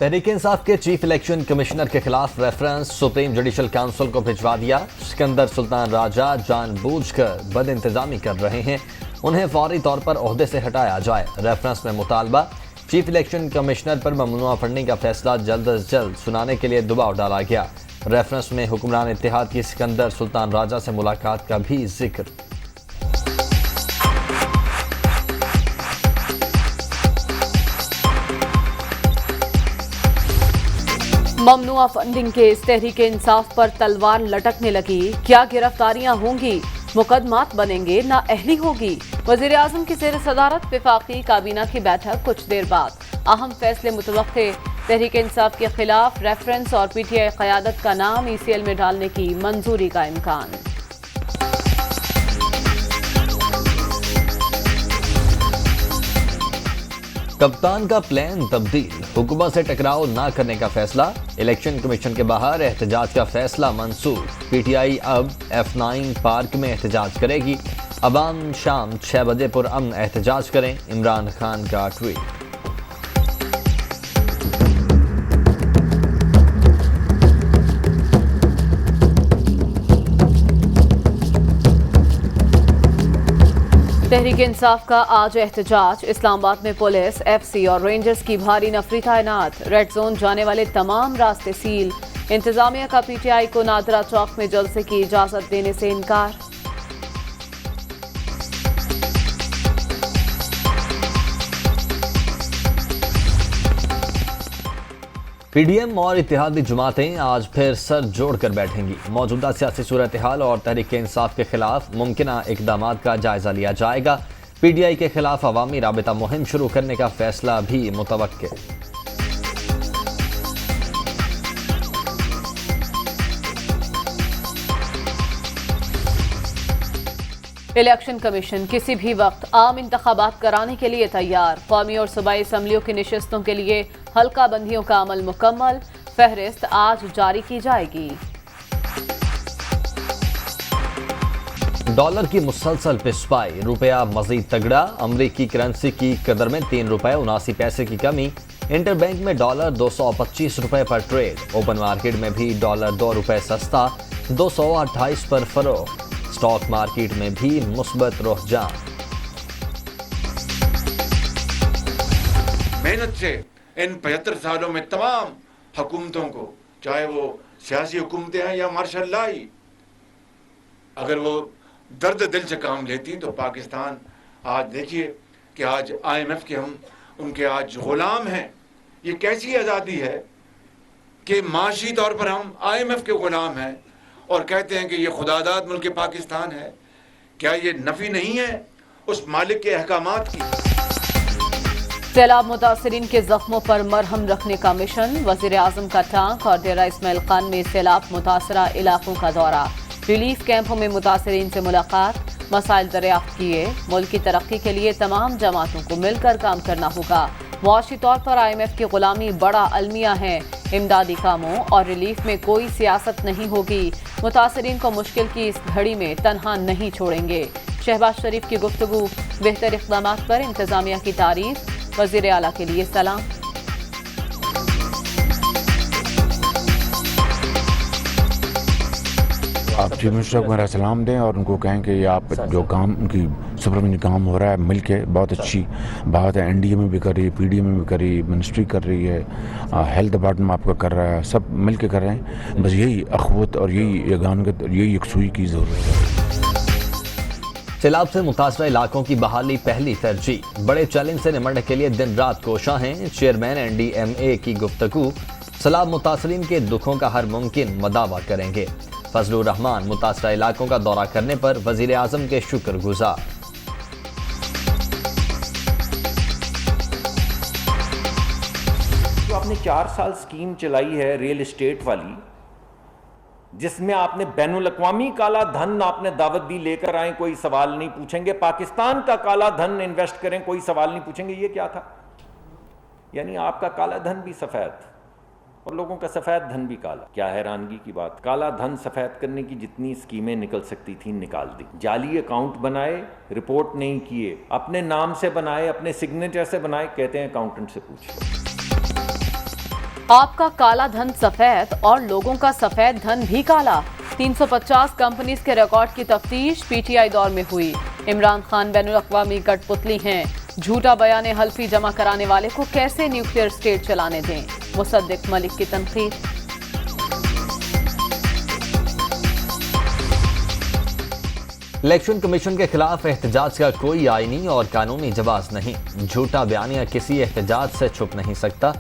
تحریک انصاف کے chief election commissioner کے خلاف ریفرنس سپریم جوڈیشل کونسل کو بھجوا دیا۔ سکندر سلطان راجہ جان بوجھ کر بد انتظامی کر رہے ہیں، انہیں فوری طور پر عہدے سے ہٹایا جائے۔ ریفرنس میں مطالبہ چیف الیکشن کمشنر پر ممنوعہ فنڈنگ کا فیصلہ جلد از جلد سنانے کے لیے دباؤ ڈالا گیا۔ ریفرنس میں حکمران اتحاد کی سکندر سلطان راجہ سے ملاقات کا بھی ذکر۔ ممنوعہ فنڈنگ کیس تحریک انصاف پر تلوار لٹکنے لگی، کیا گرفتاریاں ہوں گی، مقدمات بنیں گے، نااہلی ہوگی۔ وزیر اعظم کی زیر صدارت وفاقی کابینہ کی بیٹھک کچھ دیر بعد، اہم فیصلے متوقع۔ تحریک انصاف کے خلاف ریفرنس اور پی ٹی آئی قیادت کا نام ای سی ایل میں ڈالنے کی منظوری کا امکان۔ کپتان کا پلان تبدیل، حکومت سے ٹکراؤ نہ کرنے کا فیصلہ۔ الیکشن کمیشن کے باہر احتجاج کا فیصلہ منسوخ۔ پی ٹی آئی اب F9 پارک میں احتجاج کرے گی۔ عوام شام 6 بجے پرامن احتجاج کریں، عمران خان کا ٹویٹ۔ تحریک انصاف کا آج احتجاج، اسلام آباد میں پولیس، ایف سی اور رینجرز کی بھاری نفری تعینات، ریڈ زون جانے والے تمام راستے سیل۔ انتظامیہ کا پی ٹی آئی کو نادرہ چوک میں جلسے کی اجازت دینے سے انکار۔ پی ڈی ایم اور اتحادی جماعتیں آج پھر سر جوڑ کر بیٹھیں گی۔ موجودہ سیاسی صورتحال اور تحریک انصاف کے خلاف ممکنہ اقدامات کا جائزہ لیا جائے گا۔ پی ڈی آئی کے خلاف عوامی رابطہ مہم شروع کرنے کا فیصلہ بھی متوقع۔ الیکشن کمیشن کسی بھی وقت عام انتخابات کرانے کے لیے تیار۔ قومی اور صوبائی اسمبلیوں کی نشستوں کے لیے حلقہ بندیوں کا عمل مکمل، فہرست آج جاری کی جائے گی۔ ڈالر کی مسلسل پسپائی، روپیہ مزید تگڑا، امریکی کرنسی کی قدر میں 3 روپے 79 پیسے کی کمی۔ انٹر بینک میں ڈالر 225 روپے پر ٹریڈ، اوپن مارکیٹ میں بھی ڈالر 2 روپے سستا، 228 پر فروخت۔ اسٹاک مارکیٹ میں بھی مثبت رجحان۔ محنت سے ان 75 سالوں میں تمام حکومتوں کو، چاہے وہ سیاسی حکومتیں ہیں یا مارشل لا ہی، اگر وہ درد دل سے کام لیتی تو پاکستان آج دیکھیے کہ آج IMF کے ہم ان کے آج غلام ہیں۔ یہ کیسی آزادی ہے کہ معاشی طور پر ہم IMF کے غلام ہیں اور کہتے ہیں کہ یہ خداداد ملک پاکستان ہے؟ کیا یہ نفی نہیں ہے اس مالک کے احکامات کی؟ سیلاب متاثرین کے زخموں پر مرہم رکھنے کا مشن، وزیر اعظم کا ٹانک اور ڈیرہ اسماعیل خان میں سیلاب متاثرہ علاقوں کا دورہ، ریلیف کیمپوں میں متاثرین سے ملاقات، مسائل دریافت کیے۔ ملک کی ترقی کے لیے تمام جماعتوں کو مل کر کام کرنا ہوگا۔ معاشی طور پر IMF کی غلامی بڑا المیہ ہے، امدادی کاموں اور ریلیف میں کوئی سیاست نہیں ہوگی، متاثرین کو مشکل کی اس گھڑی میں تنہا نہیں چھوڑیں گے۔ شہباز شریف کی گفتگو، بہتر اقدامات پر انتظامیہ کی تعریف، وزیر اعلیٰ کے لیے سلام۔ آپ چیف منسٹر کو میرا سلام دیں اور ان کو کہیں کہ یہ آپ جو کام ان کی سپرمنی کام ہو رہا ہے مل کے بہت اچھی بات ہے۔ NDA میں بھی کر رہی ہے، PDA میں بھی کر رہی ہے، منسٹری کر رہی ہے، ہیلتھ ڈپارٹمنٹ آپ کا کر رہا ہے، سب مل کے کر رہے ہیں۔ بس یہی اخوت اور یہی یگانگت اور یہی یکسوئی کی ضرورت ہے۔ سیلاب سے متاثرہ علاقوں کی بحالی پہلی ترجیح، بڑے چیلنج سے نمٹنے کے لیے دن رات کوشاں ہیں۔ چیئرمین NDMA کی گفتگو، سیلاب متاثرین کے دکھوں کا ہر ممکن مداوع کریں گے۔ فضل الرحمان متاثرہ علاقوں کا دورہ کرنے پر وزیر اعظم کے شکر گزار۔ جو آپ نے 4 سال سکیم چلائی ہے ریل اسٹیٹ والی، جس میں آپ نے بین الاقوامی کالا دھن آپ نے دعوت دی، لے کر آئیں، کوئی سوال نہیں پوچھیں گے، پاکستان کا کالا دھن انویسٹ کریں، کوئی سوال نہیں پوچھیں گے، یہ کیا تھا؟ یعنی آپ کا کالا دھن بھی سفید اور لوگوں کا سفید دھن بھی کالا۔ کیا حیرانگی کی بات، کالا دھن سفید کرنے کی جتنی اسکیمیں نکل سکتی تھیں نکال دی۔ جعلی اکاؤنٹ بنائے، رپورٹ نہیں کیے، اپنے نام سے بنائے، اپنے سگنیچر سے بنائے، کہتے ہیں اکاؤنٹنٹ سے پوچھ لو۔ آپ کا کالا دھن سفید اور لوگوں کا سفید دھن بھی کالا۔ 350 کمپنیز کے ریکارڈ کی تفتیش پی ٹی آئی دور میں ہوئی۔ عمران خان بین الاقوامی کٹ پتلی ہیں، جھوٹا بیان حلفی جمع کرانے والے کو کیسے نیوکلیئر اسٹیٹ چلانے دیں، مصدق ملک کی تنقید۔ الیکشن کمیشن کے خلاف احتجاج کا کوئی آئینی اور قانونی جواز نہیں، جھوٹا بیانیہ کسی احتجاج سے چھپ نہیں سکتا۔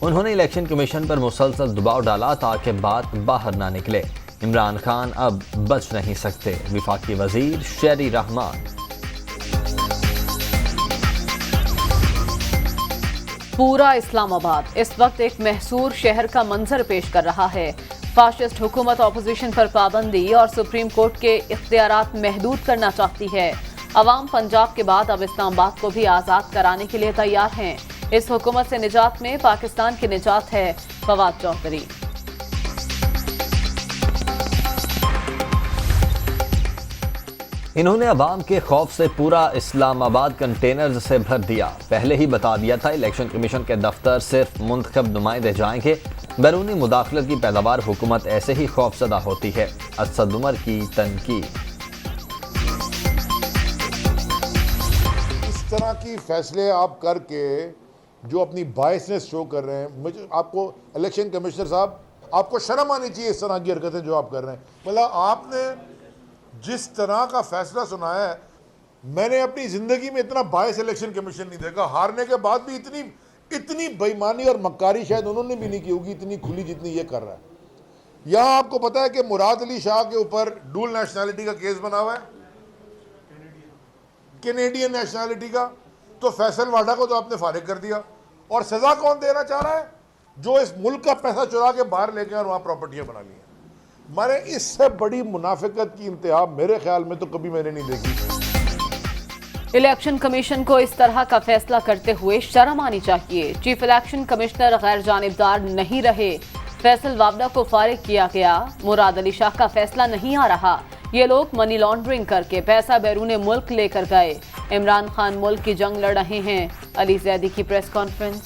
انہوں نے الیکشن کمیشن پر مسلسل دباؤ ڈالا تاکہ بات باہر نہ نکلے۔ عمران خان اب بچ نہیں سکتے، وفاقی وزیر شیری رحمان۔ پورا اسلام آباد اس وقت ایک محصور شہر کا منظر پیش کر رہا ہے۔ فاشسٹ حکومت اپوزیشن پر پابندی اور سپریم کورٹ کے اختیارات محدود کرنا چاہتی ہے۔ عوام پنجاب کے بعد اب اسلام آباد کو بھی آزاد کرانے کے لیے تیار ہیں۔ اس حکومت سے نجات میں پاکستان کی نجات ہے، فواد چوہدری۔ انہوں نے عوام کے خوف سے پورا اسلام آباد کنٹینرز سے بھر دیا۔ پہلے ہی بتا دیا تھا الیکشن کمیشن کے دفتر صرف منتخب نمائندے جائیں گے، بیرونی مداخلت کی پیداوار حکومت ایسے ہی خوف زدہ ہوتی ہے۔ اسد عمر کی تنقید۔ اس طرح کی فیصلے آپ کر کے جو اپنی بائسنس شو کر رہے ہیں، مجھے آپ کو الیکشن کمشنر صاحب آپ کو شرم آنی چاہیے اس طرح کی حرکتیں جو آپ کر رہے ہیں۔ مطلب آپ نے جس طرح کا فیصلہ سنایا ہے، میں نے اپنی زندگی میں اتنا باعث الیکشن کمیشن نہیں دیکھا۔ ہارنے کے بعد بھی اتنی بےایمانی اور مکاری شاید انہوں نے بھی نہیں کی ہوگی اتنی کھلی جتنی یہ کر رہا ہے۔ یہاں آپ کو پتا ہے کہ مراد علی شاہ کے اوپر ڈول نیشنلٹی کا کیس بنا ہوا ہے، کینیڈین نیشنلٹی کا، تو فیصل واڈا کو تو آپ نے فارغ کر دیا، اور سزا کون دینا چاہ رہا ہے؟ جو اس ملک کا پیسہ چرا کے باہر لے گئے اور وہاں پراپرٹیاں بنا لی ہیں۔ میں اس سے بڑی منافقت کی انتہا میرے خیال میں تو کبھی میں نے نہیں دیکھی۔ الیکشن کمیشن کو اس طرح کا فیصلہ کرتے ہوئے شرم آنی چاہیے۔ چیف الیکشن کمشنر غیر جانبدار نہیں رہے، فیصل وابڈا کو فارغ کیا گیا، مراد علی شاہ کا فیصلہ نہیں آ رہا۔ یہ لوگ منی لانڈرنگ کر کے پیسہ بیرون ملک لے کر گئے۔ عمران خان ملک کی جنگ لڑ رہے ہیں، علی زیدی کی پریس کانفرنس۔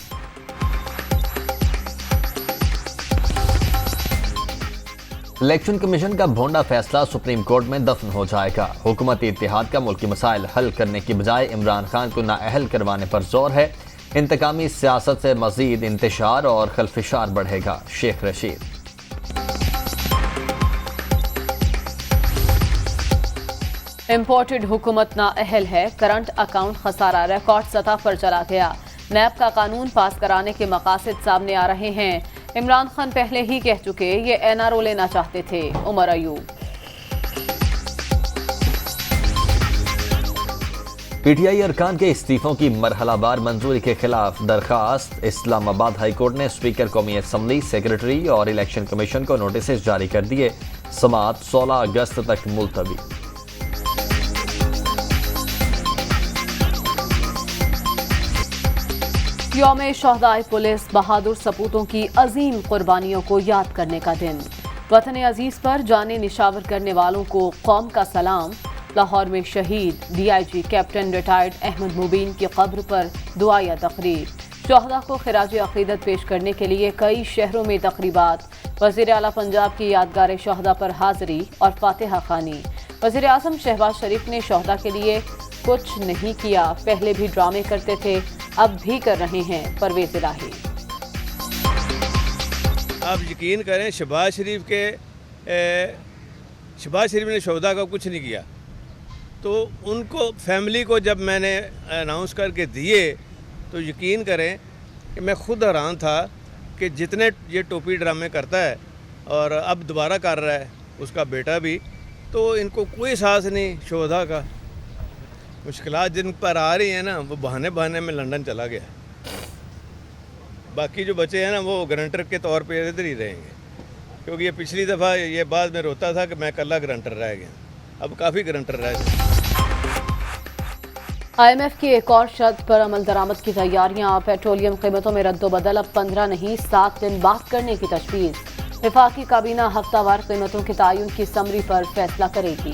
الیکشن کمیشن کا بھونڈا فیصلہ سپریم کورٹ میں دفن ہو جائے گا۔ حکومتی اتحاد کا ملکی مسائل حل کرنے کی بجائے عمران خان کو نااہل کروانے پر زور ہے۔ انتقامی سیاست سے مزید انتشار اور خلفشار بڑھے گا، شیخ رشید۔ امپورٹڈ حکومت نااہل ہے، کرنٹ اکاؤنٹ خسارہ ریکارڈ سطح پر چلا گیا۔ نیب کا قانون پاس کرانے کے مقاصد سامنے آ رہے ہیں۔ عمران خان پہلے ہی کہہ چکے یہ این آر او لینا چاہتے تھے، Omar Ayub. P T I ارکان کے استعفوں کی مرحلہ وار منظوری کے خلاف درخواست۔ اسلام آباد ہائی کورٹ نے اسپیکر قومی اسمبلی، سیکرٹری اور الیکشن کمیشن کو نوٹسز جاری کر دیے۔ سماعت 16 اگست تک ملتوی۔ یوم شہدائے پولیس بہادر سپوتوں کی عظیم قربانیوں کو یاد کرنے کا دن۔ وطن عزیز پر جانیں نشاور کرنے والوں کو قوم کا سلام۔ لاہور میں شہید D I G captain retired Ahmad Mubeen کی قبر پر دعائیہ تقریب۔ شہداء کو خراج عقیدت پیش کرنے کے لیے کئی شہروں میں تقریبات۔ وزیر اعلیٰ پنجاب کی یادگار شہداء پر حاضری اور فاتحہ خوانی۔ وزیر اعظم شہباز شریف نے شہداء کے لیے کچھ نہیں کیا، پہلے بھی ڈرامے کرتے تھے، اب بھی کر رہے ہیں، پرویز الہی۔ آپ یقین کریں شہباز شریف نے شہداء کا کچھ نہیں کیا، تو ان کو فیملی کو جب میں نے اناؤنس کر کے دیے تو یقین کریں کہ میں خود حیران تھا کہ جتنے یہ ٹوپی ڈرامے کرتا ہے اور اب دوبارہ کر رہا ہے اس کا بیٹا بھی، تو ان کو کوئی احساس نہیں شہداء کا۔ مشکلات جن پر آ رہی ہیں نا، وہ بہانے میں لندن چلا گیا، باقی جو بچے ہیں نا وہ گرنٹر کے طور پہ ادھر ہی رہیں گے، کیونکہ یہ پچھلی دفعہ یہ بات میں روتا تھا کہ میں کلا گرنٹر رہ گیا، اب کافی گرنٹر رہ گئے۔ آئی ایم ایف کی ایک اور شرط پر عمل درآمد کی تیاریاں۔ پیٹرولیم قیمتوں میں رد و بدل اب 15 نہیں 7 دن بعد کرنے کی تجویز۔ وفاقی کابینہ ہفتہ وار قیمتوں کے تعین کی سمری پر فیصلہ کرے گی۔